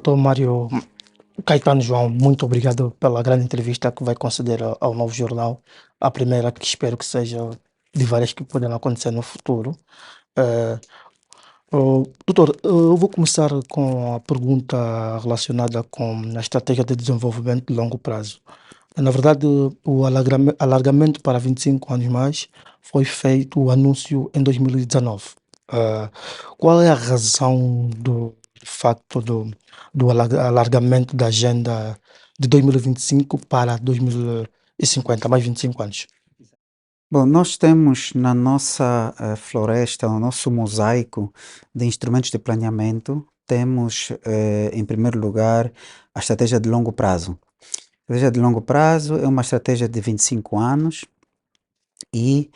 Doutor Mário Caetano João, muito obrigado pela grande entrevista que vai conceder ao Novo Jornal. A primeira que espero que seja de várias que podem acontecer no futuro. Eh, Doutor, eu vou começar com a pergunta relacionada com a estratégia de desenvolvimento de longo prazo. Na verdade, o alargamento para 25 anos mais foi feito o anúncio em 2019. Eh, Qual é a razão do facto do alargamento da agenda de 2025 para 2050, mais 25 anos? Bom, nós temos na nossa floresta, no nosso mosaico de instrumentos de planeamento, temos, em primeiro lugar, a estratégia de longo prazo. A estratégia de longo prazo é uma estratégia de 25 anos e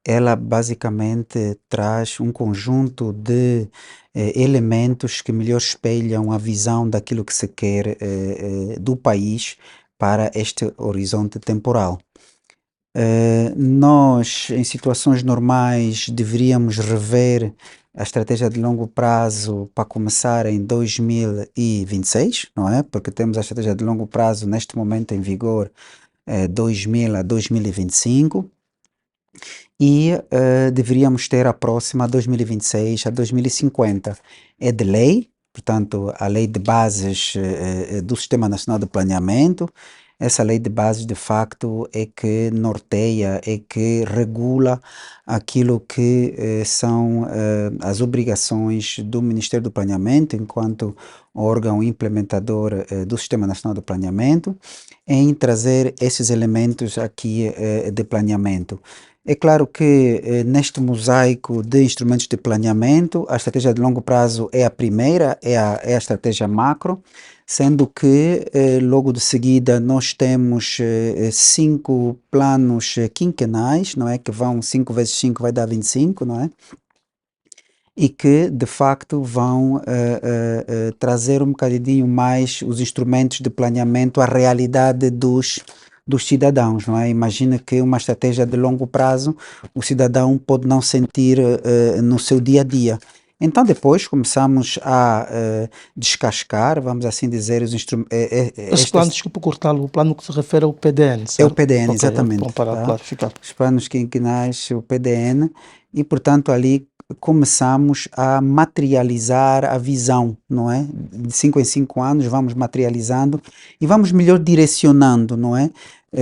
ela basicamente traz um conjunto de elementos que melhor espelham a visão daquilo que se quer do país para este horizonte temporal. Nós, em situações normais, deveríamos rever a estratégia de longo prazo para começar em 2026, não é? Porque temos a estratégia de longo prazo neste momento em vigor, 2000 a 2025, e deveríamos ter a próxima 2026 a 2050. É de lei, portanto, a lei de bases do Sistema Nacional de Planeamento. Essa lei de bases, de facto, é que norteia, é que regula aquilo que são as obrigações do Ministério do Planeamento, enquanto órgão implementador do Sistema Nacional de Planeamento, em trazer esses elementos aqui de planeamento. É claro que neste mosaico de instrumentos de planeamento, a estratégia de longo prazo é a primeira, é a estratégia macro, sendo que logo de seguida nós temos 5 planos quinquenais, não é? Que vão 5 vezes 5 vai dar 25, não é? E que de facto vão trazer um bocadinho mais os instrumentos de planeamento à realidade dos cidadãos, não é? Imagina que uma estratégia de longo prazo o cidadão pode não sentir no seu dia a dia. Então depois começamos a descascar, vamos assim dizer, os instrumentos. Esse plano, desculpa cortá-lo, o plano que se refere ao PDN, É o certo? PDN, Ok, é bom exatamente, para tá? clarificar. Os planos quinquenais, o PDN, e portanto ali começamos a materializar a visão, não é? De 5 em 5 anos vamos materializando e vamos melhor direcionando, não é?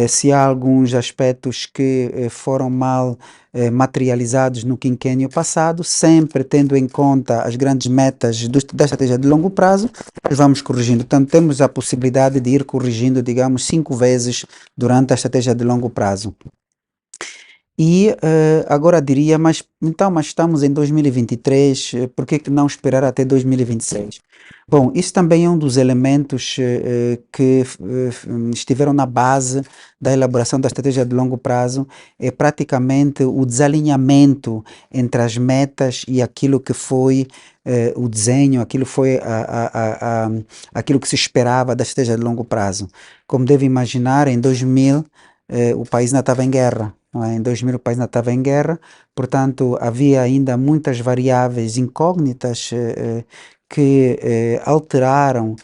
Se há alguns aspectos que foram mal materializados no quinquênio passado, sempre tendo em conta as grandes metas da estratégia de longo prazo, nós vamos corrigindo. Portanto, temos a possibilidade de ir corrigindo, digamos, 5 vezes durante a estratégia de longo prazo. E agora diria, mas estamos em 2023, por que não esperar até 2026? Bom, isso também é um dos elementos que estiveram na base da elaboração da estratégia de longo prazo, é praticamente o desalinhamento entre as metas e aquilo que foi o desenho, aquilo foi aquilo que se esperava da estratégia de longo prazo. Como deve imaginar, em 2000 o país ainda estava em guerra. Não é? Em 2000 o país ainda estava em guerra, portanto havia ainda muitas variáveis incógnitas que alteraram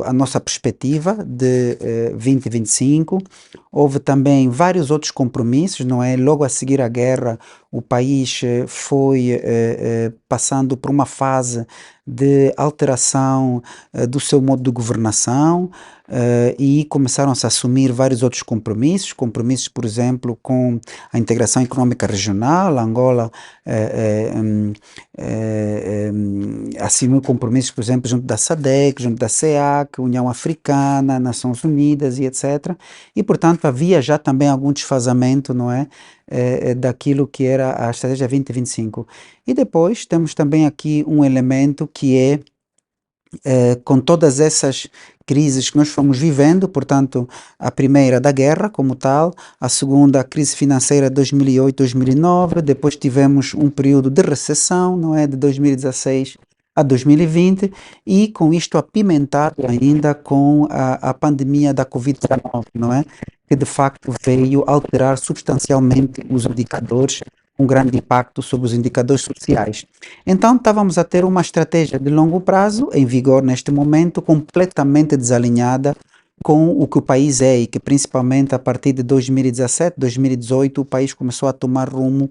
a nossa perspectiva de 2025. Houve também vários outros compromissos, não é? Logo a seguir à guerra, o país foi passando por uma fase de alteração do seu modo de governação, e começaram-se a assumir vários outros compromissos, por exemplo, com a integração econômica regional. Angola assinou compromissos, por exemplo, junto da SADC, junto da CEAC, União Africana, Nações Unidas e etc. E, portanto, havia já também algum desfazamento, não é? Daquilo que era a Estratégia 2025. E depois temos também aqui um elemento que é com todas essas crises que nós fomos vivendo, portanto, a primeira da guerra como tal, a segunda a crise financeira de 2008, 2009, depois tivemos um período de recessão, não é, de 2016 a 2020 e com isto apimentado ainda com a pandemia da Covid-19, não é, que de facto veio alterar substancialmente os indicadores um grande impacto sobre os indicadores sociais. Então, estávamos a ter uma estratégia de longo prazo em vigor neste momento, completamente desalinhada com o que o país é e que principalmente a partir de 2017, 2018, o país começou a tomar rumo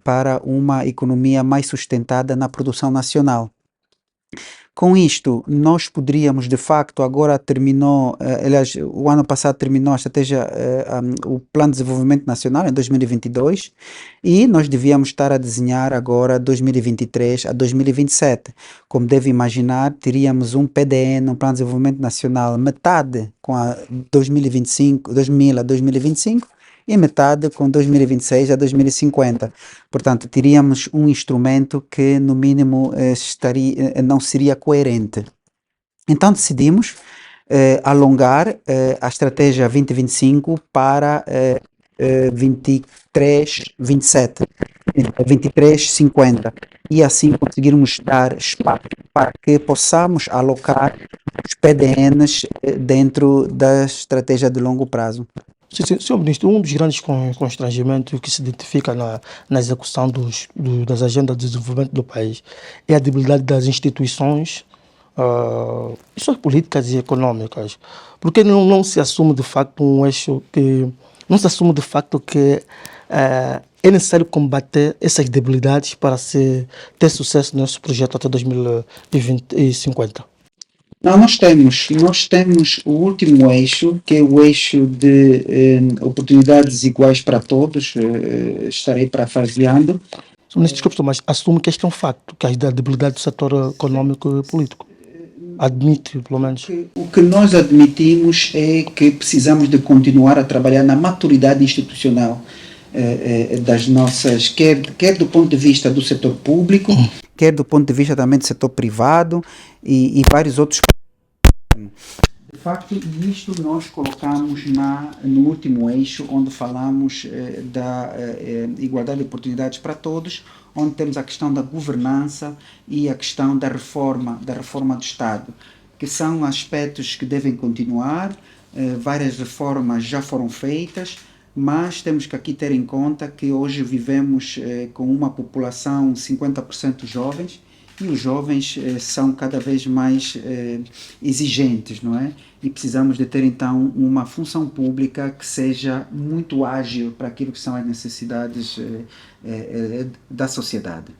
para uma economia mais sustentada na produção nacional. Com isto, nós poderíamos, de facto, agora terminou, aliás, o ano passado terminou a estratégia, o Plano de Desenvolvimento Nacional em 2022 e nós devíamos estar a desenhar agora 2023 a 2027. Como deve imaginar, teríamos um PDN, um Plano de Desenvolvimento Nacional, metade com a 2025, 2000 a 2025 e metade com 2026 a 2050. Portanto, teríamos um instrumento que, no mínimo, não seria coerente. Então, decidimos alongar a estratégia 2025 para 23, 27, 23, 50 e assim conseguirmos dar espaço para que possamos alocar os PDNs dentro da estratégia de longo prazo. Sim, Senhor Ministro, um dos grandes constrangimentos que se identifica na execução das agendas de desenvolvimento do país é a debilidade das instituições, e suas políticas e econômicas. Porque não se assume de facto um eixo que. Não se assume de facto que é necessário combater essas debilidades para ter sucesso nesse projeto até 2050. Não, nós temos o último eixo, que é o eixo de oportunidades iguais para todos, estarei parafraseando. Senhor Ministro, desculpe, mas assume que este é um facto, que a debilidade do setor econômico e político. Admite, pelo menos. O que nós admitimos é que precisamos de continuar a trabalhar na maturidade institucional das nossas, quer do ponto de vista do setor público, quer do ponto de vista também do setor privado e vários outros. De facto, isto nós colocamos no último eixo, onde falamos da igualdade de oportunidades para todos, onde temos a questão da governança e a questão da reforma do Estado, que são aspectos que devem continuar. Várias reformas já foram feitas, mas temos que aqui ter em conta que hoje vivemos com uma população 50% jovens, e os jovens são cada vez mais exigentes, não é? E precisamos de ter então uma função pública que seja muito ágil para aquilo que são as necessidades da sociedade.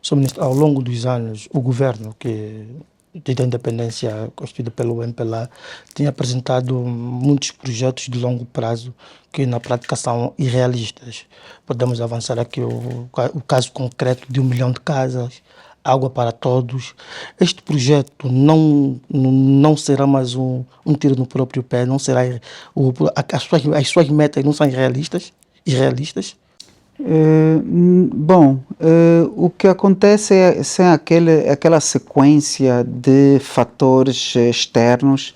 Sr. Ministro, ao longo dos anos, o governo, que desde a independência constituído pelo MPLA, tem apresentado muitos projetos de longo prazo que na prática são irrealistas. Podemos avançar aqui o caso concreto de 1 milhão de casas, água para todos. Este projeto não será mais um tiro no próprio pé, não será as suas metas não são irrealistas. O que acontece é aquela sequência de fatores externos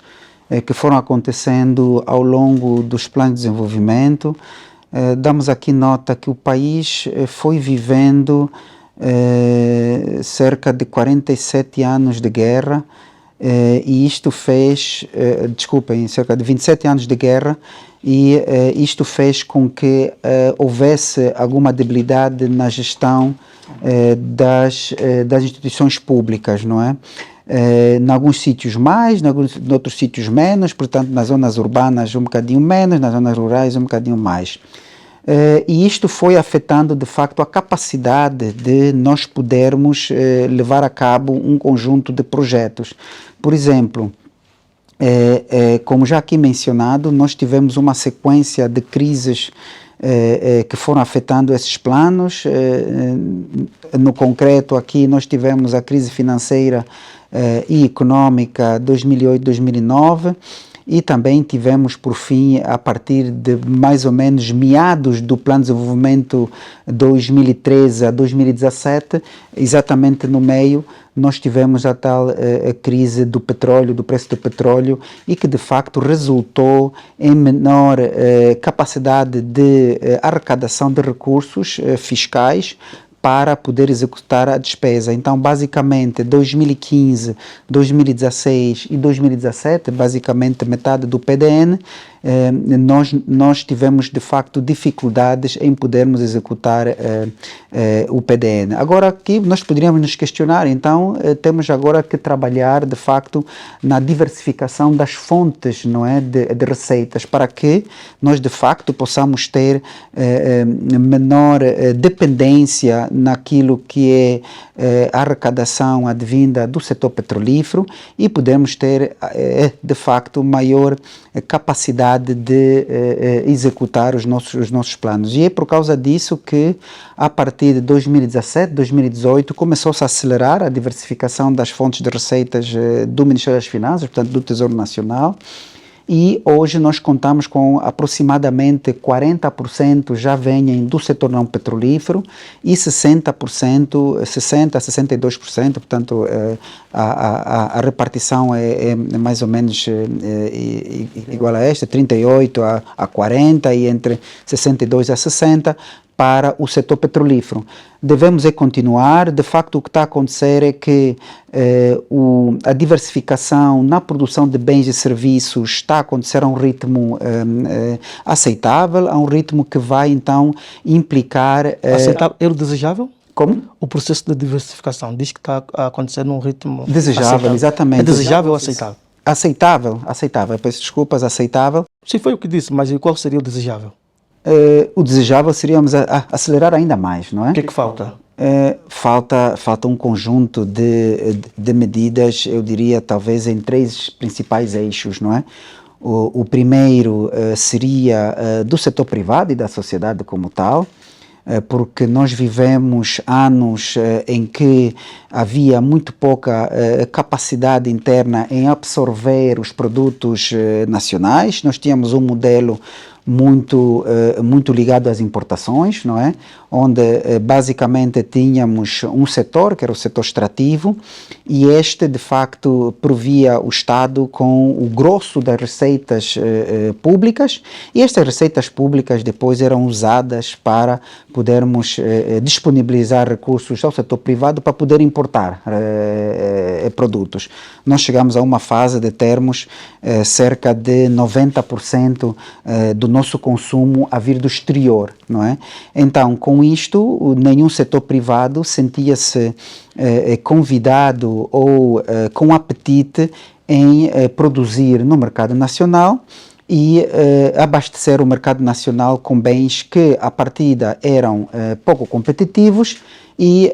que foram acontecendo ao longo dos planos de desenvolvimento. Damos aqui nota que o país foi vivendo cerca de 47 anos de guerra, e isto fez, cerca de 27 anos de guerra, e isto fez com que houvesse alguma debilidade na gestão das instituições públicas, não é? Em alguns sítios mais, em outros sítios menos, portanto nas zonas urbanas um bocadinho menos, nas zonas rurais um bocadinho mais. E isto foi afetando de facto a capacidade de nós podermos levar a cabo um conjunto de projetos. Por exemplo, como já aqui mencionado, nós tivemos uma sequência de crises que foram afetando esses planos. No concreto aqui nós tivemos a crise financeira e econômica 2008-2009, e também tivemos, por fim, a partir de mais ou menos meados do Plano de Desenvolvimento 2013 a 2017, exatamente no meio, nós tivemos a tal crise do petróleo, do preço do petróleo, e que de facto resultou em menor capacidade de arrecadação de recursos fiscais para poder executar a despesa. Então, basicamente, 2015, 2016 e 2017, basicamente metade do PDN, nós tivemos de facto dificuldades em podermos executar o PDN. Agora aqui nós poderíamos nos questionar, então temos agora que trabalhar de facto na diversificação das fontes, não é, de receitas, para que nós de facto possamos ter menor dependência naquilo que é a arrecadação advinda do setor petrolífero e podemos ter de facto maior capacidade de executar os nossos planos. E é por causa disso que a partir de 2017, 2018 começou-se a acelerar a diversificação das fontes de receitas do Ministério das Finanças, portanto do Tesouro Nacional, e hoje nós contamos com aproximadamente 40% já vêm do setor não petrolífero e 60%, 60% a 62%, portanto a repartição é mais ou menos igual a esta, 38% a 40% e entre 62% a 60% para o setor petrolífero. Devemos continuar, de facto o que está a acontecer é que a diversificação na produção de bens e serviços está a acontecer a um ritmo aceitável, a um ritmo que vai então implicar... Aceitável é o desejável? Como? O processo de diversificação diz que está a acontecer num ritmo desejável, aceitável. exatamente. É desejável ou aceitável? Aceitável, peço desculpas, aceitável. Sim, foi o que disse, mas qual seria o desejável? O desejável seríamos acelerar ainda mais, não é? O que é que falta? Falta um conjunto de medidas, eu diria talvez em 3 principais eixos, não é? O primeiro seria do setor privado e da sociedade como tal, porque nós vivemos anos em que havia muito pouca capacidade interna em absorver os produtos nacionais. Nós tínhamos um modelo muito ligado às importações, não é? Onde basicamente tínhamos um setor, que era o setor extrativo, e este de facto provia o Estado com o grosso das receitas públicas, e estas receitas públicas depois eram usadas para podermos disponibilizar recursos ao setor privado para poder importar produtos. Nós chegamos a uma fase de termos cerca de 90% do nosso consumo a vir do exterior, não é? Então, com isto, nenhum setor privado sentia-se convidado ou com apetite em produzir no mercado nacional e abastecer o mercado nacional com bens que, à partida, eram pouco competitivos e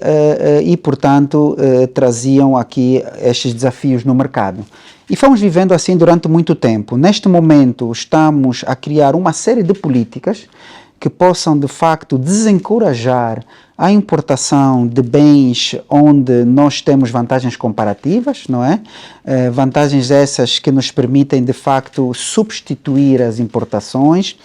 portanto, traziam aqui estes desafios no mercado. E fomos vivendo assim durante muito tempo. Neste momento, estamos a criar uma série de políticas que possam, de facto, desencorajar a importação de bens onde nós temos vantagens comparativas, não é? Vantagens essas que nos permitem, de facto, substituir as importações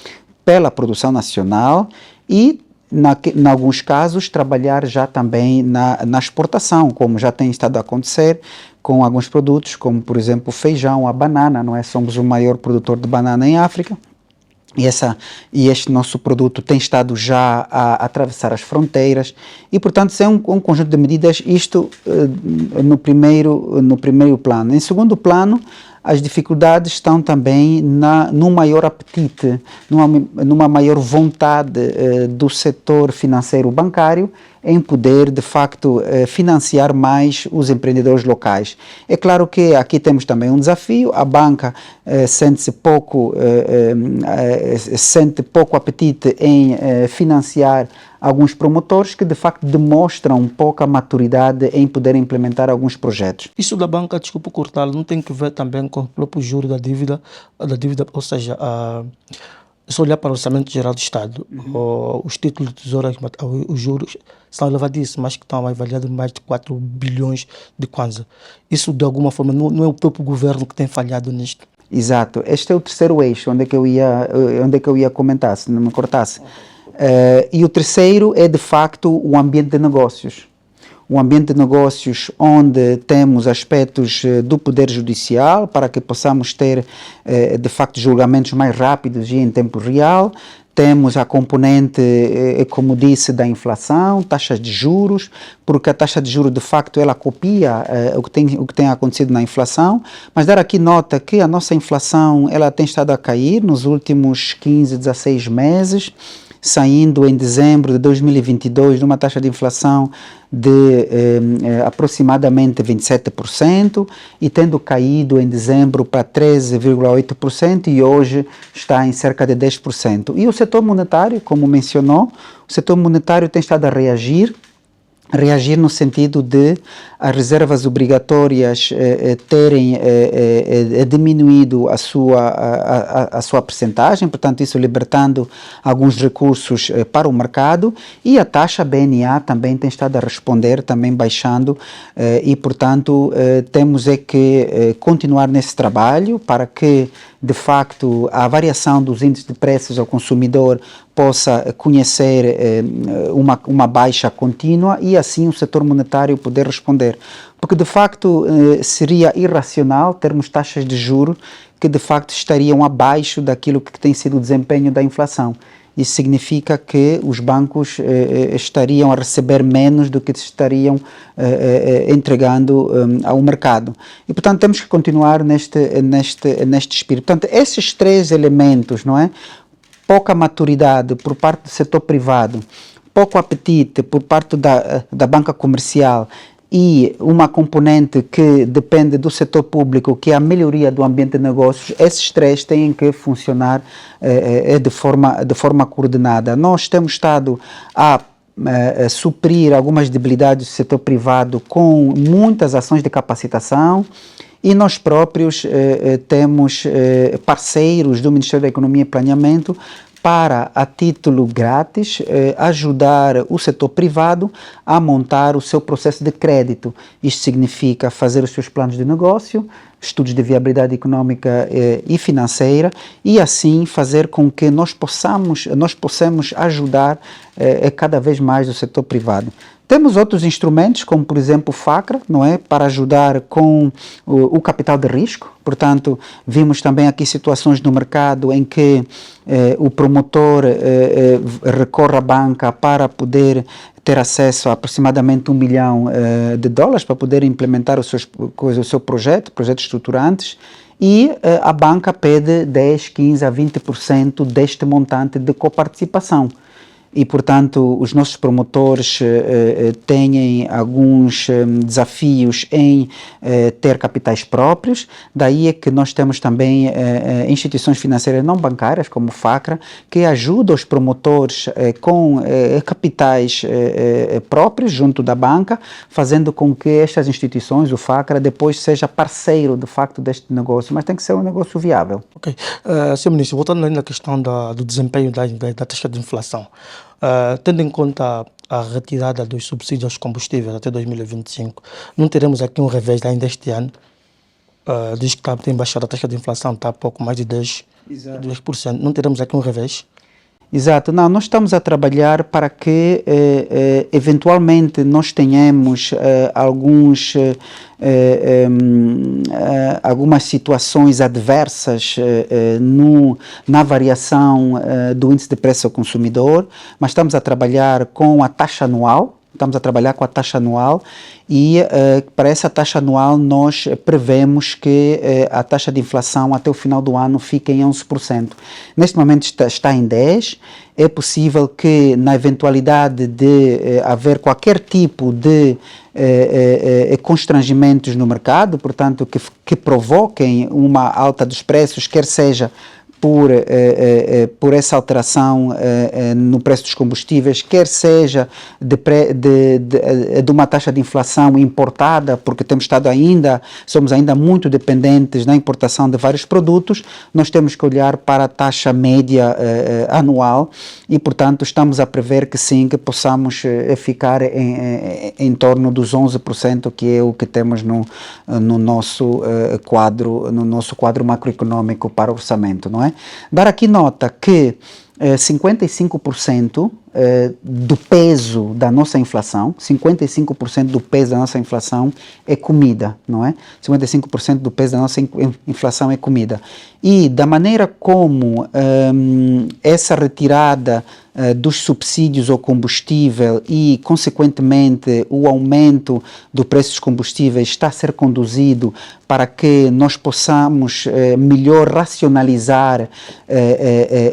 pela produção nacional e, em alguns casos, trabalhar já também na exportação, como já tem estado a acontecer com alguns produtos, como, por exemplo, o feijão, a banana, não é? Somos o maior produtor de banana em África. E este nosso produto tem estado já a atravessar as fronteiras e, portanto, é um conjunto de medidas, isto no primeiro plano. Em segundo plano, as dificuldades estão também num maior apetite, numa maior vontade do setor financeiro bancário em poder, de facto, financiar mais os empreendedores locais. É claro que aqui temos também um desafio, a banca sente pouco apetite em financiar alguns promotores que, de facto, demonstram pouca maturidade em poder implementar alguns projetos. Isso da banca, desculpa cortar, não tem que ver também com o próprio juro da dívida, ou seja, se olhar para o Orçamento Geral do Estado, os títulos do Tesouro, os juros são elevadíssimos, mas que estão avaliados em mais de 4 bilhões de kwanza. Isso, de alguma forma, não é o próprio governo que tem falhado nisto? Exato. Este é o terceiro eixo, onde é que eu ia comentar, se não me cortasse. E o terceiro é, de facto, o ambiente de negócios. Um ambiente de negócios onde temos aspectos do Poder Judicial para que possamos ter, de facto, julgamentos mais rápidos e em tempo real. temos a componente, como disse, da inflação, taxas de juros, porque a taxa de juros, de facto, ela copia o que tem acontecido na inflação, mas dar aqui nota que a nossa inflação ela tem estado a cair nos últimos 15, 16 meses, saindo em dezembro de 2022 de uma taxa de inflação de aproximadamente 27% e tendo caído em dezembro para 13,8% e hoje está em cerca de 10%. E o setor monetário, como mencionou, o setor monetário tem estado a reagir no sentido de as reservas obrigatórias terem diminuído a sua percentagem, portanto isso libertando alguns recursos para o mercado, e a taxa BNA também tem estado a responder, também baixando, e portanto temos que continuar nesse trabalho para que de facto a variação dos índices de preços ao consumidor possa conhecer uma baixa contínua e assim o setor monetário poder responder. Porque de facto seria irracional termos taxas de juros que de facto estariam abaixo daquilo que tem sido o desempenho da inflação. Isso significa que os bancos estariam a receber menos do que estariam entregando ao mercado. E, portanto, temos que continuar neste espírito. Portanto, esses três elementos, não é? Pouca maturidade por parte do setor privado, pouco apetite por parte da banca comercial e uma componente que depende do setor público, que é a melhoria do ambiente de negócios, esses três têm que funcionar de forma coordenada. Nós temos estado a suprir algumas debilidades do setor privado com muitas ações de capacitação, e nós próprios temos parceiros do Ministério da Economia e Planeamento para, a título grátis, ajudar o setor privado a montar o seu processo de crédito. Isto significa fazer os seus planos de negócio, estudos de viabilidade econômica e financeira, e assim fazer com que nós possamos ajudar cada vez mais o setor privado. Temos outros instrumentos, como por exemplo o FACRA, não é? Para ajudar com o capital de risco. Portanto, vimos também aqui situações no mercado em que o promotor recorre à banca para poder ter acesso a aproximadamente $1 milhão para poder implementar o seu projetos estruturantes, e a banca pede 10, 15 a 20% deste montante de coparticipação. E, portanto, os nossos promotores têm alguns desafios em ter capitais próprios, daí é que nós temos também instituições financeiras não bancárias, como o FACRA, que ajudam os promotores com capitais próprios junto da banca, fazendo com que estas instituições, o FACRA, depois seja parceiro, de facto, deste negócio, mas tem que ser um negócio viável. Ok. Sr. Ministro, voltando na questão do desempenho da taxa de inflação, tendo em conta a retirada dos subsídios aos combustíveis até 2025, não teremos aqui um revés ainda este ano? Diz que tem baixado a taxa de inflação, está a pouco mais de 10%. Não teremos aqui um revés? Exato, não, nós estamos a trabalhar para que eventualmente nós tenhamos algumas situações adversas na variação do índice de preço ao consumidor, mas estamos a trabalhar com a taxa anual. E para essa taxa anual nós prevemos que a taxa de inflação até o final do ano fique em 11%. Neste momento está em 10%, é possível que na eventualidade de haver qualquer tipo de constrangimentos no mercado, portanto que provoquem uma alta dos preços, quer seja por essa alteração no preço dos combustíveis, quer seja de uma taxa de inflação importada, porque somos ainda muito dependentes na importação de vários produtos, nós temos que olhar para a taxa média anual e, portanto, estamos a prever que sim, que possamos ficar em torno dos 11%, que é o que temos no nosso quadro macroeconômico para o orçamento, não é? Dar aqui nota que 55% do peso da nossa inflação, 55% do peso da nossa inflação é comida, não é? 55% do peso da nossa inflação é comida. E da maneira como essa retirada dos subsídios ao combustível e, consequentemente, o aumento do preço dos combustíveis está a ser conduzido para que nós possamos melhor racionalizar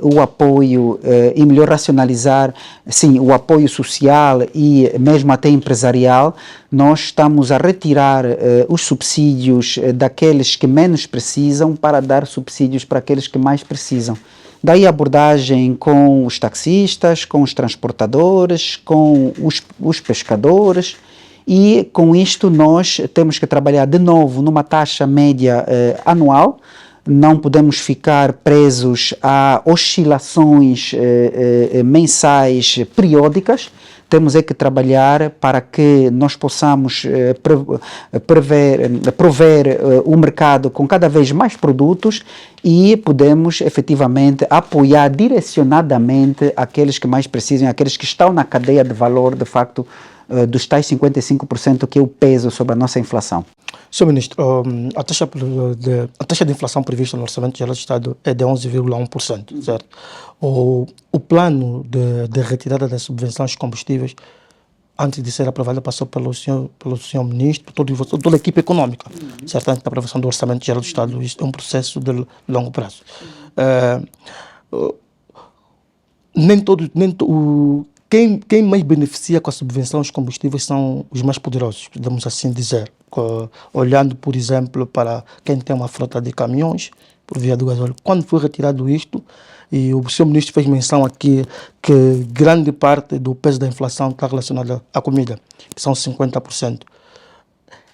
o apoio e melhor racionalizar, sim, o apoio social e mesmo até empresarial, nós estamos a retirar os subsídios daqueles que menos precisam para dar subsídios para aqueles que mais precisam. Daí a abordagem com os taxistas, com os transportadores, com os pescadores, e com isto nós temos que trabalhar de novo numa taxa média anual. Não podemos ficar presos a oscilações mensais periódicas. Temos que trabalhar para que nós possamos prover o mercado com cada vez mais produtos e podemos efetivamente apoiar direcionadamente aqueles que mais precisam, aqueles que estão na cadeia de valor, de facto, dos tais 55% que é o peso sobre a nossa inflação. Sr. Ministro, a taxa de inflação prevista no Orçamento Geral do Estado é de 11,1%, certo? O plano de retirada das subvenções de combustíveis, antes de ser aprovado, passou pelo senhor Ministro, por toda a equipe econômica, certo? Antes da aprovação do Orçamento Geral do Estado, isto é um processo de longo prazo. Quem mais beneficia com a subvenção aos combustíveis são os mais poderosos, podemos assim dizer. Olhando, por exemplo, para quem tem uma frota de caminhões por via do gasóleo. Quando foi retirado isto, e o senhor Ministro fez menção aqui que grande parte do peso da inflação está relacionada à comida, que são 50%.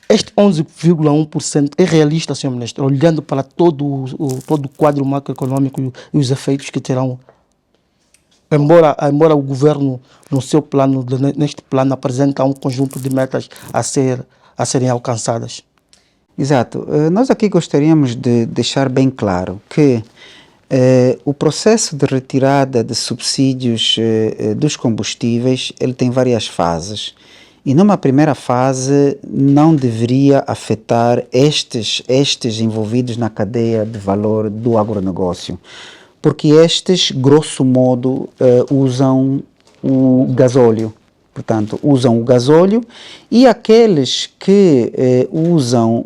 Este 11,1% é realista, senhor Ministro, olhando para todo o quadro macroeconômico e os efeitos que terão. Embora o governo, no seu plano, neste plano, apresenta um conjunto de metas a serem alcançadas. Exato. Nós aqui gostaríamos de deixar bem claro que o processo de retirada de subsídios dos combustíveis, ele tem várias fases. E numa primeira fase não deveria afetar estes envolvidos na cadeia de valor do agronegócio, porque estes, grosso modo, usam o gasóleo. Portanto, usam o gasóleo, e aqueles que usam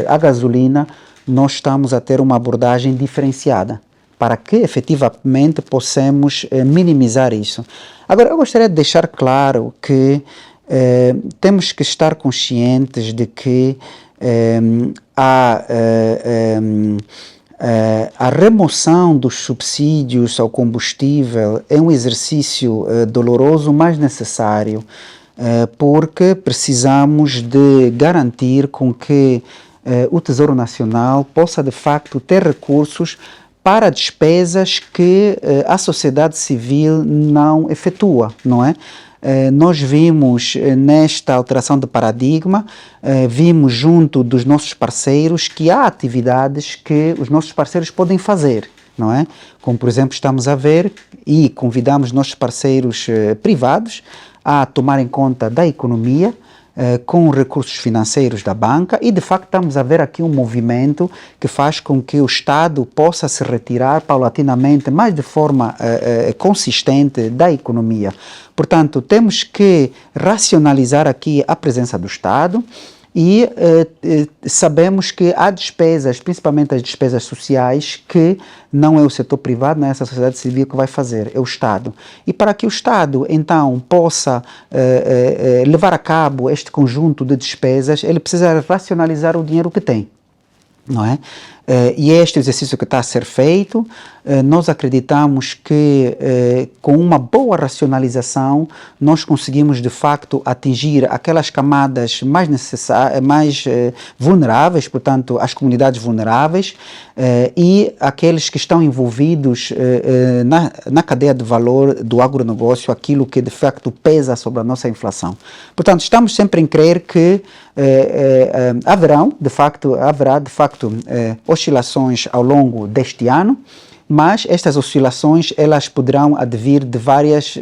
a gasolina, nós estamos a ter uma abordagem diferenciada para que efetivamente possamos minimizar isso. Agora, eu gostaria de deixar claro que temos que estar conscientes de que a remoção dos subsídios ao combustível é um exercício doloroso, mas necessário, porque precisamos de garantir com que o Tesouro Nacional possa de facto ter recursos para despesas que a sociedade civil não efetua, não é? Nós vimos nesta alteração de paradigma, vimos junto dos nossos parceiros que há atividades que os nossos parceiros podem fazer, não é? Como, por exemplo, estamos a ver e convidamos nossos parceiros privados a tomarem conta da economia com recursos financeiros da banca, e de facto estamos a ver aqui um movimento que faz com que o Estado possa se retirar paulatinamente, mas de forma consistente, da economia. Portanto, temos que racionalizar aqui a presença do Estado, e sabemos que há despesas, principalmente as despesas sociais, que não é o setor privado, não é essa sociedade civil que vai fazer, é o Estado. E para que o Estado, então, possa levar a cabo este conjunto de despesas, ele precisa racionalizar o dinheiro que tem, não é? E é este exercício que está a ser feito. Nós acreditamos que com uma boa racionalização nós conseguimos de facto atingir aquelas camadas mais vulneráveis, portanto as comunidades vulneráveis e aqueles que estão envolvidos na cadeia de valor do agronegócio, aquilo que de facto pesa sobre a nossa inflação. Portanto, estamos sempre em crer que haverá de facto oscilações ao longo deste ano, mas estas oscilações elas poderão advir de várias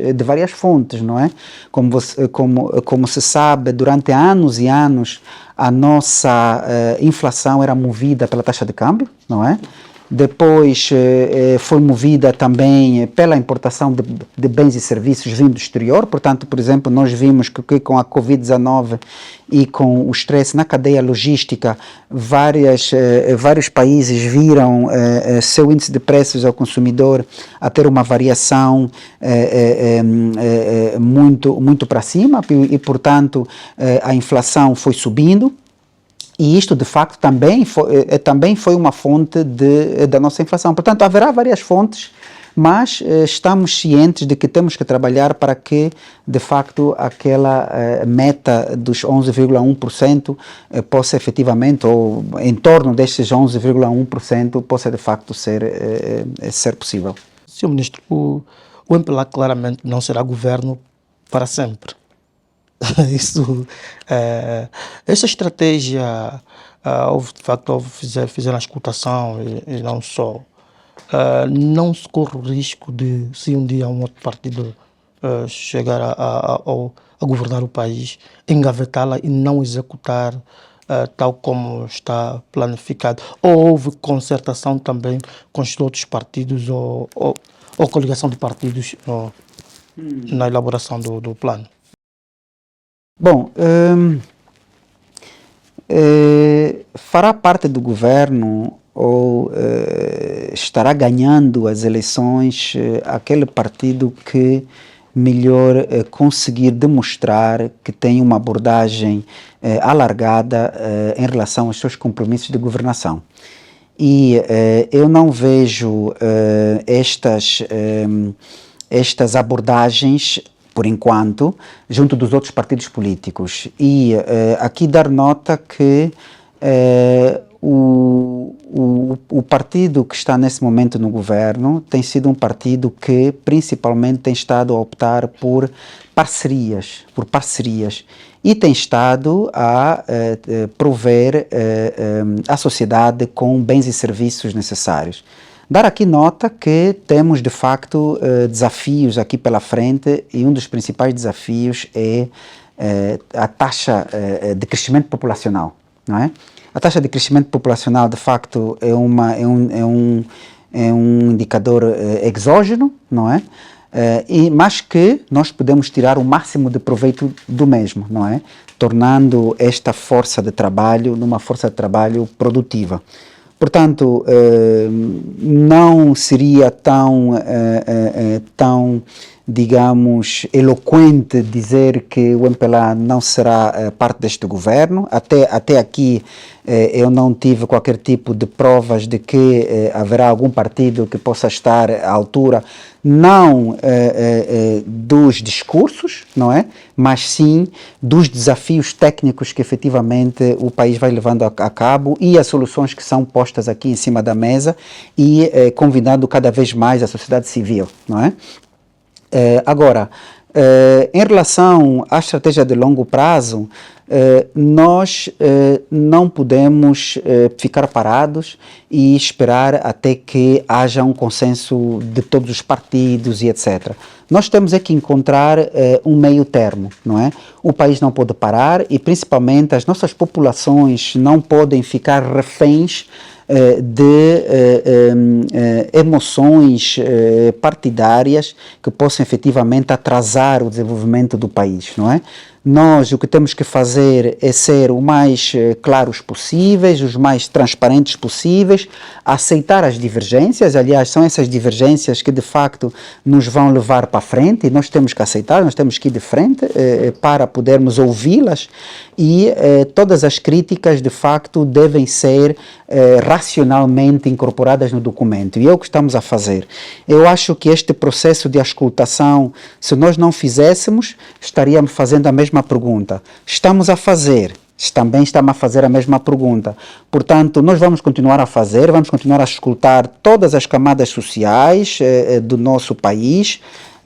fontes, não é? Como se sabe, durante anos e anos a nossa inflação era movida pela taxa de câmbio, não é? Depois foi movida também pela importação de bens e serviços vindo do exterior. Portanto, por exemplo, nós vimos que com a Covid-19 e com o estresse na cadeia logística, vários países viram seu índice de preços ao consumidor a ter uma variação muito para cima e, portanto, a inflação foi subindo. E isto, de facto, também foi uma fonte da nossa inflação. Portanto, haverá várias fontes, mas estamos cientes de que temos que trabalhar para que, de facto, aquela meta dos 11,1% possa efetivamente, ou em torno destes 11,1%, possa, de facto, ser possível. Senhor Ministro, o MPLA claramente não será governo para sempre. Essa estratégia, de facto, fizeram a escutação e não só. Não se corre o risco de, se um dia um outro partido chegar a governar o país, engavetá-la e não executar tal como está planificado? Ou houve concertação também com os outros partidos ou coligação de partidos na elaboração do plano? Bom, fará parte do governo ou estará ganhando as eleições aquele partido que melhor conseguir demonstrar que tem uma abordagem alargada em relação aos seus compromissos de governação. E eu não vejo estas abordagens, por enquanto, junto dos outros partidos políticos. E aqui dar nota que o partido que está nesse momento no governo tem sido um partido que principalmente tem estado a optar por parcerias, e tem estado a prover a sociedade com bens e serviços necessários. Dar aqui nota que temos, de facto, desafios aqui pela frente, e um dos principais desafios é a taxa de crescimento populacional, não é? A taxa de crescimento populacional, de facto, é um indicador exógeno, não é? Mas que nós podemos tirar o máximo de proveito do mesmo, não é? Tornando esta força de trabalho numa força de trabalho produtiva. Portanto, não seria tão, digamos, eloquente dizer que o MPLA não será parte deste governo. Até aqui eu não tive qualquer tipo de provas de que haverá algum partido que possa estar à altura, não dos discursos, não é? Mas sim dos desafios técnicos que efetivamente o país vai levando a cabo e as soluções que são postas aqui em cima da mesa e convidando cada vez mais a sociedade civil, não é? Agora, em relação à estratégia de longo prazo, nós não podemos ficar parados e esperar até que haja um consenso de todos os partidos e etc. Nós temos que encontrar um meio termo, não é? O país não pode parar e principalmente as nossas populações não podem ficar reféns de emoções partidárias que possam efetivamente atrasar o desenvolvimento do país, não é? Nós o que temos que fazer é ser o mais claros possíveis, os mais transparentes possíveis, aceitar as divergências. Aliás, são essas divergências que de facto nos vão levar para frente e nós temos que aceitar, nós temos que ir de frente para podermos ouvi-las e todas as críticas de facto devem ser racionalmente incorporadas no documento, e é o que estamos a fazer. Eu acho que este processo de auscultação, se nós não fizéssemos, estaríamos fazendo a mesma pergunta. Estamos a fazer, também estamos a fazer a mesma pergunta. Portanto, nós vamos continuar a fazer, vamos continuar a escutar todas as camadas sociais do nosso país,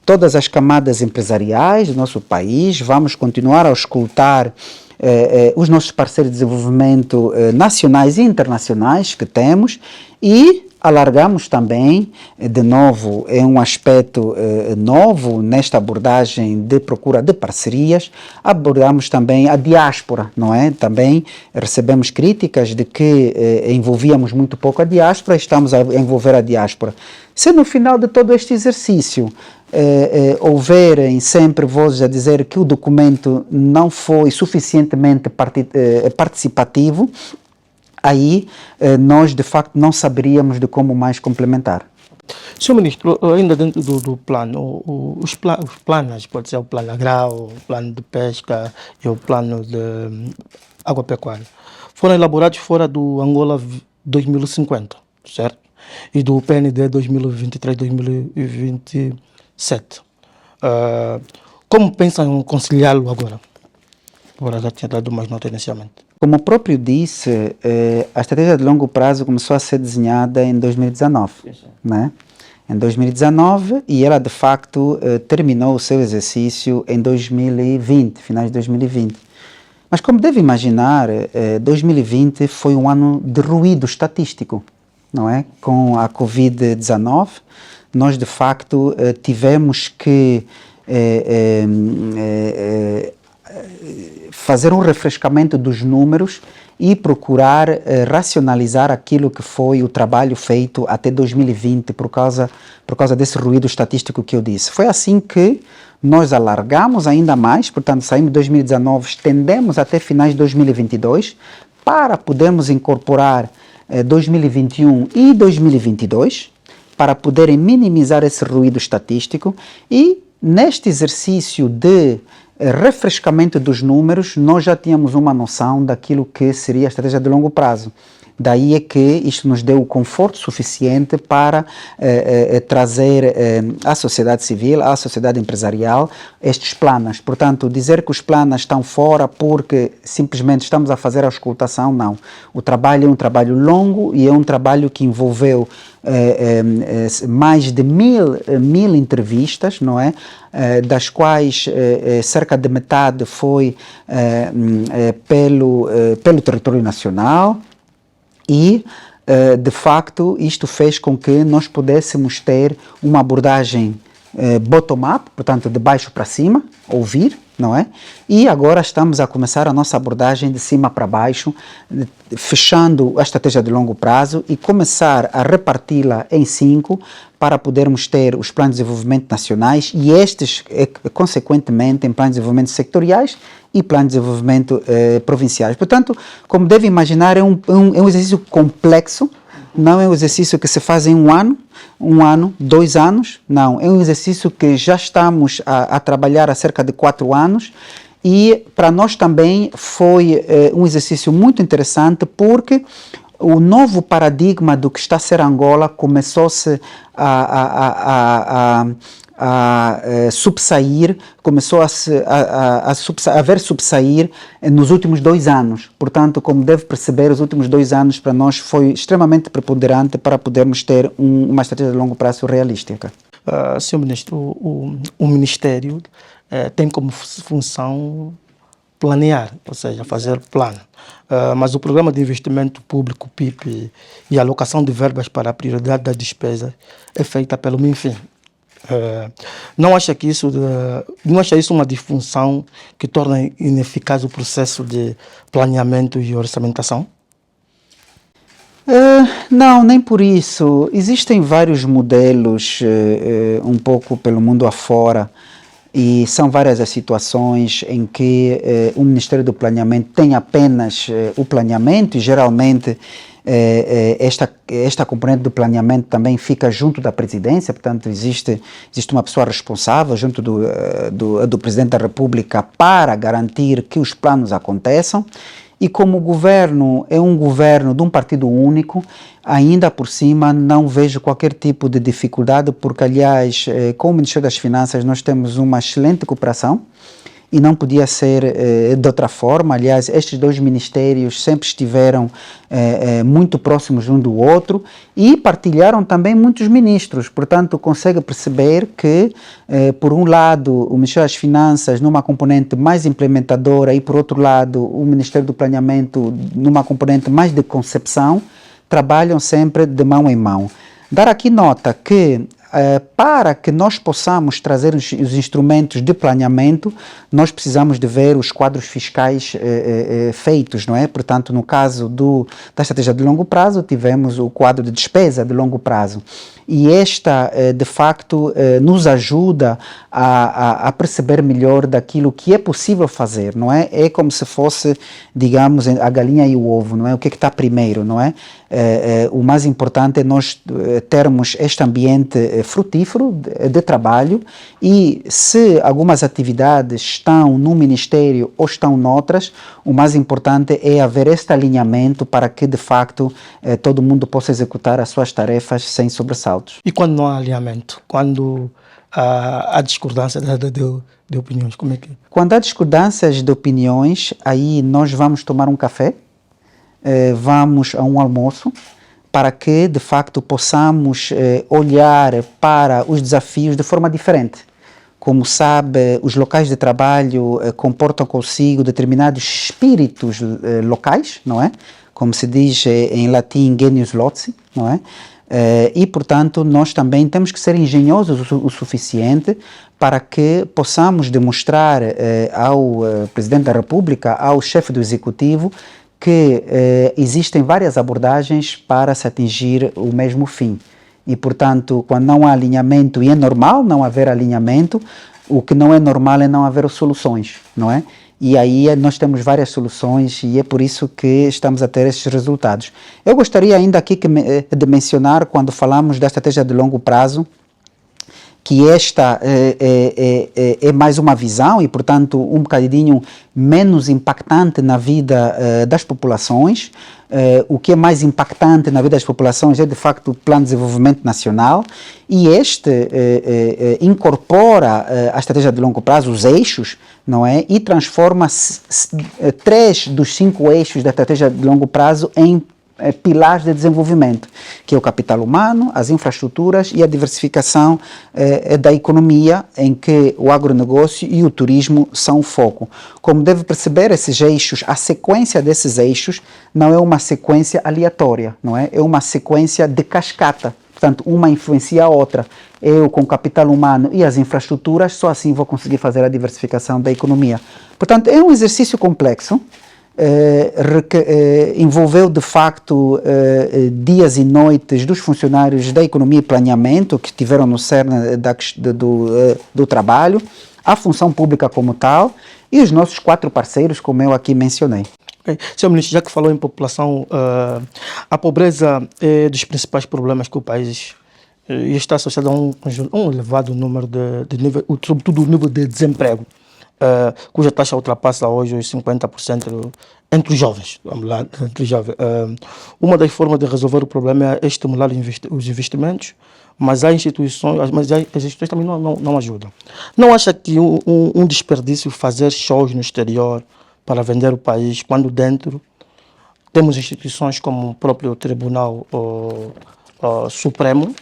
todas as camadas empresariais do nosso país, vamos continuar a escutar os nossos parceiros de desenvolvimento nacionais e internacionais que temos e Alargamos também, de novo, é um aspecto novo nesta abordagem de procura de parcerias, abordamos também a diáspora, não é? Também recebemos críticas de que envolvíamos muito pouco a diáspora, estamos a envolver a diáspora. Se no final de todo este exercício houverem sempre vozes a dizer que o documento não foi suficientemente participativo, aí nós de facto não saberíamos de como mais complementar. Senhor Ministro, ainda dentro do plano, os planos, pode ser o plano agrário, o plano de pesca e o plano de agropecuária, foram elaborados fora do Angola 2050, certo? E do PND 2023-2027. Como pensam conciliá-lo agora? Agora já tinha dado mais nota inicialmente. Como o próprio disse, a estratégia de longo prazo começou a ser desenhada em 2019, né? Em 2019, e ela de facto terminou o seu exercício em 2020, finais de 2020. Mas como deve imaginar, 2020 foi um ano de ruído estatístico, não é? Com a Covid-19, nós de facto tivemos que fazer um refrescamento dos números e procurar racionalizar aquilo que foi o trabalho feito até 2020 por causa desse ruído estatístico que eu disse. Foi assim que nós alargamos ainda mais, portanto saímos de 2019, estendemos até finais de 2022 para podermos incorporar 2021 e 2022 para poderem minimizar esse ruído estatístico e neste exercício de refrescamento dos números, nós já tínhamos uma noção daquilo que seria a estratégia de longo prazo. Daí é que isto nos deu o conforto suficiente para trazer à sociedade civil, à sociedade empresarial, estes planos. Portanto, dizer que os planos estão fora porque simplesmente estamos a fazer a auscultação, não. O trabalho é um trabalho longo e é um trabalho que envolveu mais de mil entrevistas, não é? Das quais cerca de metade foi pelo território nacional e, de facto, isto fez com que nós pudéssemos ter uma abordagem bottom-up, portanto, de baixo para cima, ouvir, não é? E agora estamos a começar a nossa abordagem de cima para baixo, fechando a estratégia de longo prazo e começar a reparti-la em 5 para podermos ter os planos de desenvolvimento nacionais e estes, consequentemente, em planos de desenvolvimento sectoriais e planos de desenvolvimento provinciais. Portanto, como deve imaginar, é um exercício complexo, não é um exercício que se faz em um ano, 2 anos, não. É um exercício que já estamos a trabalhar há cerca de 4 anos e para nós também foi um exercício muito interessante porque o novo paradigma do que está a ser Angola começou-se a subsair, começou a ver subsair nos últimos 2 anos. Portanto, como deve perceber, os últimos 2 anos para nós foi extremamente preponderante para podermos ter uma estratégia de longo prazo realística. Senhor Ministro, o Ministério tem como função planear, ou seja, fazer plano. Mas o Programa de Investimento Público, PIP, e a alocação de verbas para a prioridade da despesa é feita pelo MINFIN. Não acha isso uma disfunção que torna ineficaz o processo de planeamento e orçamentação? Não, nem por isso. Existem vários modelos um pouco pelo mundo afora e são várias as situações em que o Ministério do Planeamento tem apenas o planeamento e geralmente esta componente do planeamento também fica junto da presidência, portanto existe uma pessoa responsável junto do Presidente da República para garantir que os planos aconteçam e como o governo é um governo de um partido único, ainda por cima não vejo qualquer tipo de dificuldade porque aliás com o Ministério das Finanças nós temos uma excelente cooperação e não podia ser de outra forma. Aliás, estes 2 ministérios sempre estiveram muito próximos um do outro e partilharam também muitos ministros. Portanto, consegue perceber que, por um lado, o Ministério das Finanças numa componente mais implementadora e, por outro lado, o Ministério do Planeamento numa componente mais de concepção, trabalham sempre de mão em mão. Dar aqui nota que para que nós possamos trazer os instrumentos de planeamento, nós precisamos de ver os quadros fiscais feitos, não é? Portanto, no caso da estratégia de longo prazo, tivemos o quadro de despesa de longo prazo. E esta, de facto, nos ajuda a perceber melhor daquilo que é possível fazer, não é? É como se fosse, digamos, a galinha e o ovo, não é? O que está primeiro, não é? O mais importante é nós termos este ambiente frutífero de trabalho, e se algumas atividades estão no Ministério ou estão noutras, o mais importante é haver este alinhamento para que, de facto, todo mundo possa executar as suas tarefas sem sobressaltos. E quando não há alinhamento? Quando há discordância de opiniões, como é que é? Quando há discordâncias de opiniões, aí nós vamos tomar um café, vamos a um almoço, para que, de facto, possamos olhar para os desafios de forma diferente. Como sabe, os locais de trabalho comportam consigo determinados espíritos locais, não é? Como se diz em latim, genius loci, não é? E, portanto, nós também temos que ser engenhosos o suficiente para que possamos demonstrar ao Presidente da República, ao chefe do Executivo, que existem várias abordagens para se atingir o mesmo fim. E, portanto, quando não há alinhamento, e é normal não haver alinhamento, o que não é normal é não haver soluções, não é? E aí nós temos várias soluções, e é por isso que estamos a ter estes resultados. Eu gostaria ainda aqui de mencionar, quando falamos da estratégia de longo prazo, que esta é mais uma visão e, portanto, um bocadinho menos impactante na vida das populações. O que é mais impactante na vida das populações é, de facto, o Plano de Desenvolvimento Nacional, e este incorpora a estratégia de longo prazo, os eixos, não é? E transforma 3 dos 5 eixos da estratégia de longo prazo em pilares de desenvolvimento, que é o capital humano, as infraestruturas e a diversificação da economia, em que o agronegócio e o turismo são o foco. Como deve perceber, esses eixos, a sequência desses eixos não é uma sequência aleatória, não é? É uma sequência de cascata. Portanto, uma influencia a outra. Eu, com o capital humano e as infraestruturas, só assim vou conseguir fazer a diversificação da economia. Portanto, é um exercício complexo. Envolveu, de facto, dias e noites dos funcionários da economia e planeamento, que estiveram no cerne do trabalho, a função pública como tal, e os nossos 4 parceiros, como eu aqui mencionei. Senhor Ministro, já que falou em população, a pobreza é dos principais problemas que o país está associado a um elevado número de nível, sobretudo o nível de desemprego, cuja taxa ultrapassa hoje os 50% entre os jovens. Vamos lá, entre os jovens. Uma das formas de resolver o problema é estimular os investimentos, mas as instituições também não ajudam. Não acha que um desperdício fazer shows no exterior para vender o país, quando dentro temos instituições como o próprio Tribunal Supremo,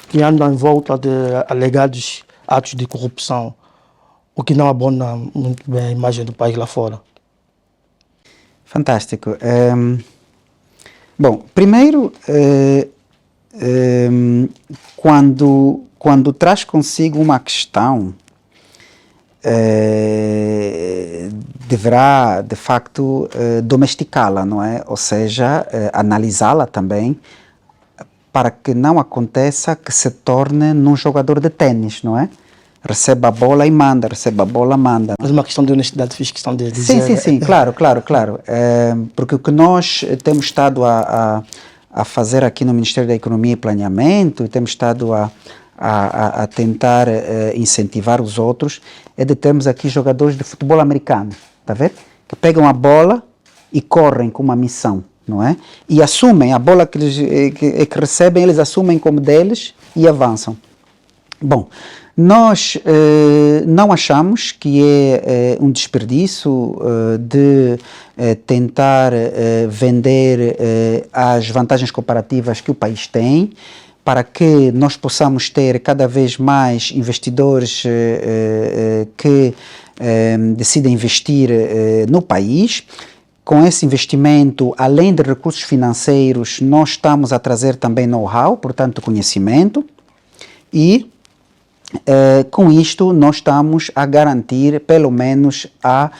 que andam em volta de alegados atos de corrupção, o que não abona muito bem a imagem do país lá fora? Fantástico. Bom, primeiro, quando traz consigo uma questão, deverá, de facto, domesticá-la, não é? Ou seja, analisá-la também, para que não aconteça que se torne num jogador de ténis, não é? Recebe a bola e manda, recebe a bola, manda. Mas uma questão de honestidade, fiz questão de dizer... Sim, claro. Porque o que nós temos estado a fazer aqui no Ministério da Economia e Planeamento, e temos estado a tentar incentivar os outros, é de termos aqui jogadores de futebol americano, tá vendo? Que pegam a bola e correm com uma missão, não é? E assumem a bola que recebem, eles assumem como deles e avançam. Bom, nós não achamos que é um desperdício de tentar vender as vantagens comparativas que o país tem, para que nós possamos ter cada vez mais investidores que decidem investir no país, Com esse investimento, além de recursos financeiros, nós estamos a trazer também know-how, portanto conhecimento, e com isto nós estamos a garantir pelo menos a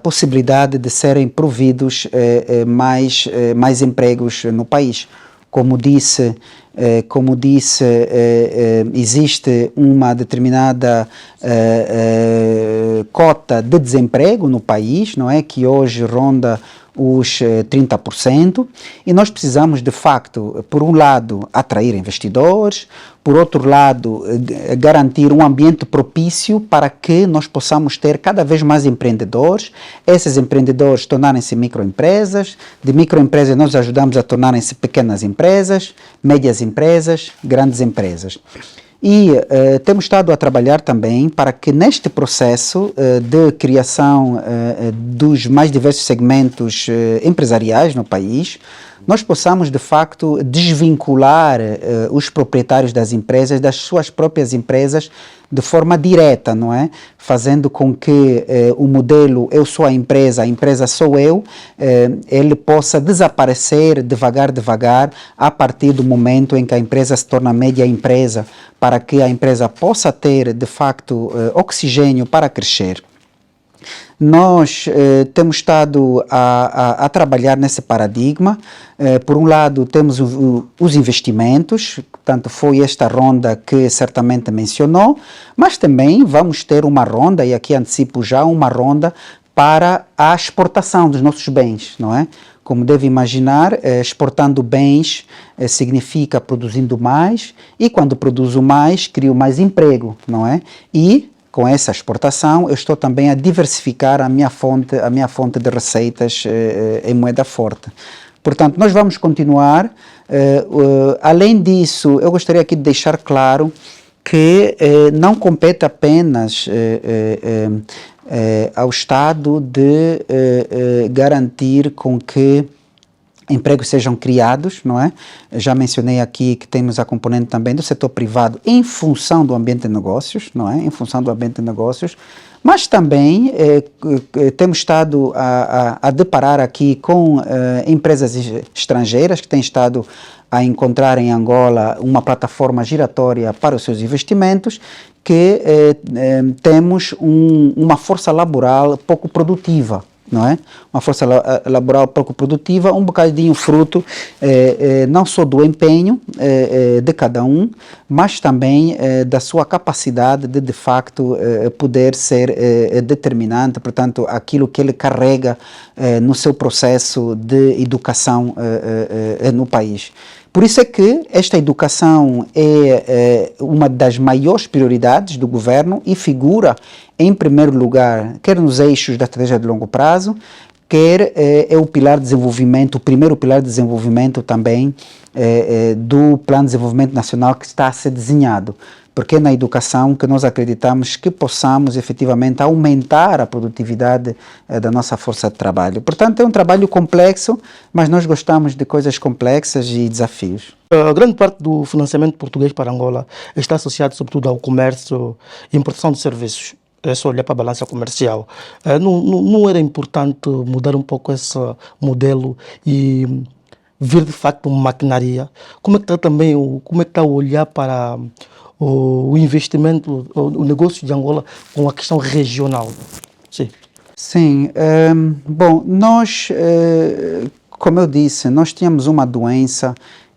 possibilidade de serem providos mais empregos no país. Como disse, existe uma determinada cota de desemprego no país, não é? Que hoje ronda os 30%, e nós precisamos, de facto, por um lado, atrair investidores, por outro lado, garantir um ambiente propício para que nós possamos ter cada vez mais empreendedores, esses empreendedores tornarem-se microempresas, de microempresas nós ajudamos a tornarem-se pequenas empresas, médias empresas, grandes empresas. E temos estado a trabalhar também para que neste processo de criação dos mais diversos segmentos empresariais no país, nós possamos de facto desvincular os proprietários das empresas das suas próprias empresas de forma direta, não é? Fazendo com que o modelo eu sou a empresa sou eu, ele possa desaparecer devagar a partir do momento em que a empresa se torna média empresa, para que a empresa possa ter de facto oxigênio para crescer. Nós temos estado a trabalhar nesse paradigma. Por um lado, temos os investimentos, portanto, foi esta ronda que certamente mencionou, mas também vamos ter uma ronda, e aqui antecipo já, uma ronda para a exportação dos nossos bens, não é? Como deve imaginar, exportando bens significa produzindo mais, e quando produzo mais, crio mais emprego, não é? E com essa exportação, eu estou também a diversificar a minha fonte de receitas em moeda forte. Portanto, nós vamos continuar. Além disso, eu gostaria aqui de deixar claro que não compete apenas ao Estado de garantir com que empregos sejam criados, não é? Já mencionei aqui que temos a componente também do setor privado em função do ambiente de negócios, não é? Em função do ambiente de negócios, mas também temos estado a deparar aqui com empresas estrangeiras que têm estado a encontrar em Angola uma plataforma giratória para os seus investimentos, que temos uma força laboral pouco produtiva, não é? Uma força laboral pouco produtiva, um bocadinho fruto não só do empenho de cada um, mas também da sua capacidade de facto poder ser determinante, portanto, aquilo que ele carrega no seu processo de educação no país. Por isso é que esta educação é uma das maiores prioridades do governo e figura em primeiro lugar, quer nos eixos da estratégia de longo prazo, quer é o pilar de desenvolvimento, o primeiro pilar de desenvolvimento também do Plano de Desenvolvimento Nacional que está a ser desenhado. Porque é na educação que nós acreditamos que possamos efetivamente aumentar a produtividade da nossa força de trabalho. Portanto, é um trabalho complexo, mas nós gostamos de coisas complexas e desafios. A grande parte do financiamento português para Angola está associado sobretudo ao comércio e importação de serviços. É só olhar para a balança comercial. Não era importante mudar um pouco esse modelo e vir de facto uma maquinaria? Como é que está também, como é que está a olhar para o investimento, o negócio de Angola com a questão regional? Sim. Sim, bom, nós, como eu disse, nós tínhamos uma doença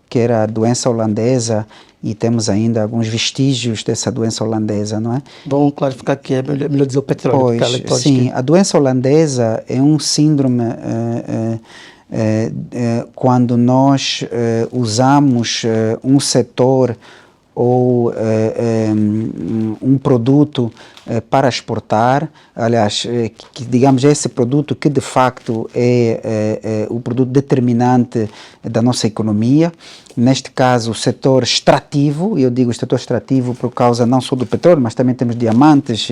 que era a doença holandesa e temos ainda alguns vestígios dessa doença holandesa, não é? Vamos clarificar que é melhor dizer o petróleo. Pois, sim, a doença holandesa é um síndrome quando nós usamos um setor ou um produto para exportar, aliás, digamos esse produto que de facto é o produto determinante da nossa economia, neste caso o setor extrativo, e eu digo setor extrativo por causa não só do petróleo, mas também temos diamantes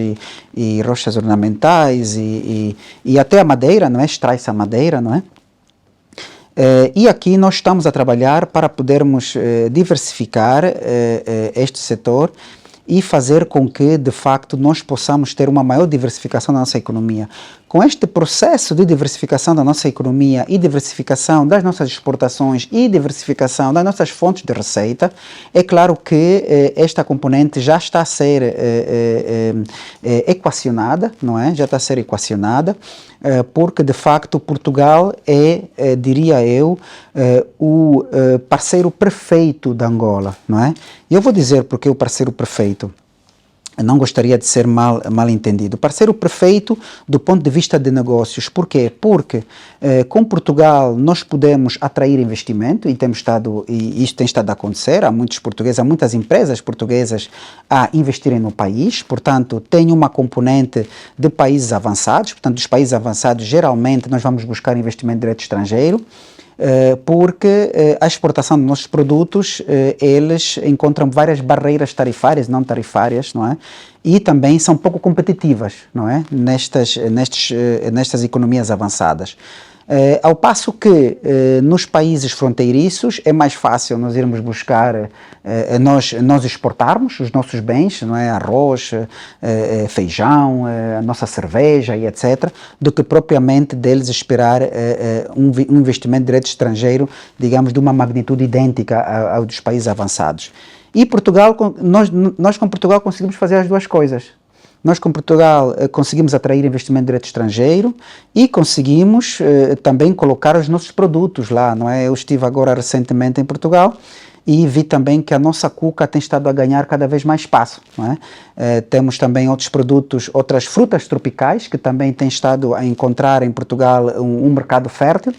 e rochas ornamentais e até a madeira, não é? Extrai-se a madeira, não é? E aqui nós estamos a trabalhar para podermos diversificar este setor e fazer com que, de facto, nós possamos ter uma maior diversificação na nossa economia. com este processo de diversificação da nossa economia e diversificação das nossas exportações e diversificação das nossas fontes de receita, é claro que esta componente já está a ser equacionada, não é? Já está a ser equacionada, porque de facto Portugal é, diria eu, o parceiro perfeito da Angola, não é? E eu vou dizer porque é o parceiro perfeito. Não gostaria de ser mal entendido. Parceiro perfeito do ponto de vista de negócios. Por quê? Porque com Portugal nós podemos atrair investimento e isso tem estado a acontecer. Há muitos portugueses, há muitas empresas portuguesas a investirem no país. Portanto, tem uma componente de países avançados. Portanto, dos países avançados, geralmente, nós vamos buscar investimento direto estrangeiro. Porque a exportação dos nossos produtos, eles encontram várias barreiras tarifárias, não tarifárias, não é? E também são pouco competitivas, não é? Nestas economias avançadas. Ao passo que nos países fronteiriços é mais fácil nós irmos buscar, nós exportarmos os nossos bens, não é? Arroz, feijão, a nossa cerveja e etc., do que propriamente deles esperar um investimento direto estrangeiro, digamos, de uma magnitude idêntica ao dos países avançados. E Portugal, nós com Portugal conseguimos fazer as duas coisas. Nós com Portugal conseguimos atrair investimento direto estrangeiro e conseguimos também colocar os nossos produtos lá, não é? Eu estive agora recentemente em Portugal e vi também que a nossa cuca tem estado a ganhar cada vez mais espaço, não é? Temos também outros produtos, outras frutas tropicais que também têm estado a encontrar em Portugal um mercado fértil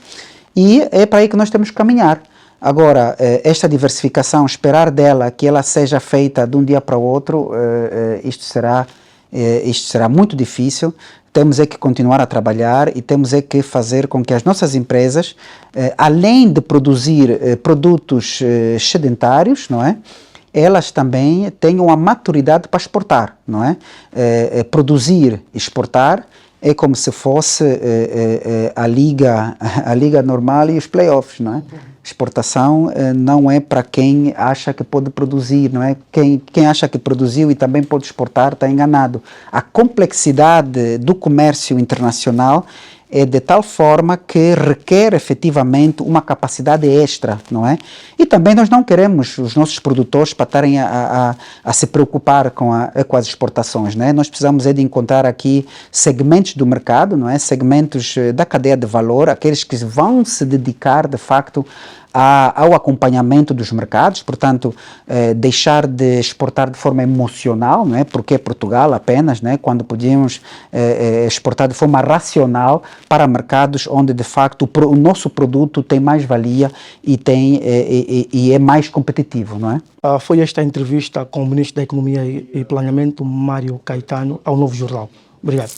e é para aí que nós temos que caminhar. Agora, esta diversificação, esperar dela que ela seja feita de um dia para o outro, isto será muito difícil. Temos é que continuar a trabalhar e temos é que fazer com que as nossas empresas, além de produzir produtos sedentários, não é? Elas também tenham a maturidade para exportar, não é? Produzir e exportar é como se fosse a liga normal e os playoffs, não é? Exportação não é para quem acha que pode produzir, não é? Quem acha que produziu e também pode exportar está enganado. A complexidade do comércio internacional é de tal forma que requer efetivamente uma capacidade extra, não é? E também nós não queremos os nossos produtores para estarem a se preocupar com as exportações, não é? Nós precisamos de encontrar aqui segmentos do mercado, não é? Segmentos da cadeia de valor, aqueles que vão se dedicar de facto ao acompanhamento dos mercados, portanto, deixar de exportar de forma emocional, não é? Porque é Portugal apenas, né? Quando podíamos exportar de forma racional para mercados onde, de facto, o nosso produto tem mais valia e é mais competitivo, não é? Foi esta entrevista com o Ministro da Economia e Planeamento, Mário Caetano, ao Novo Jornal. Obrigado.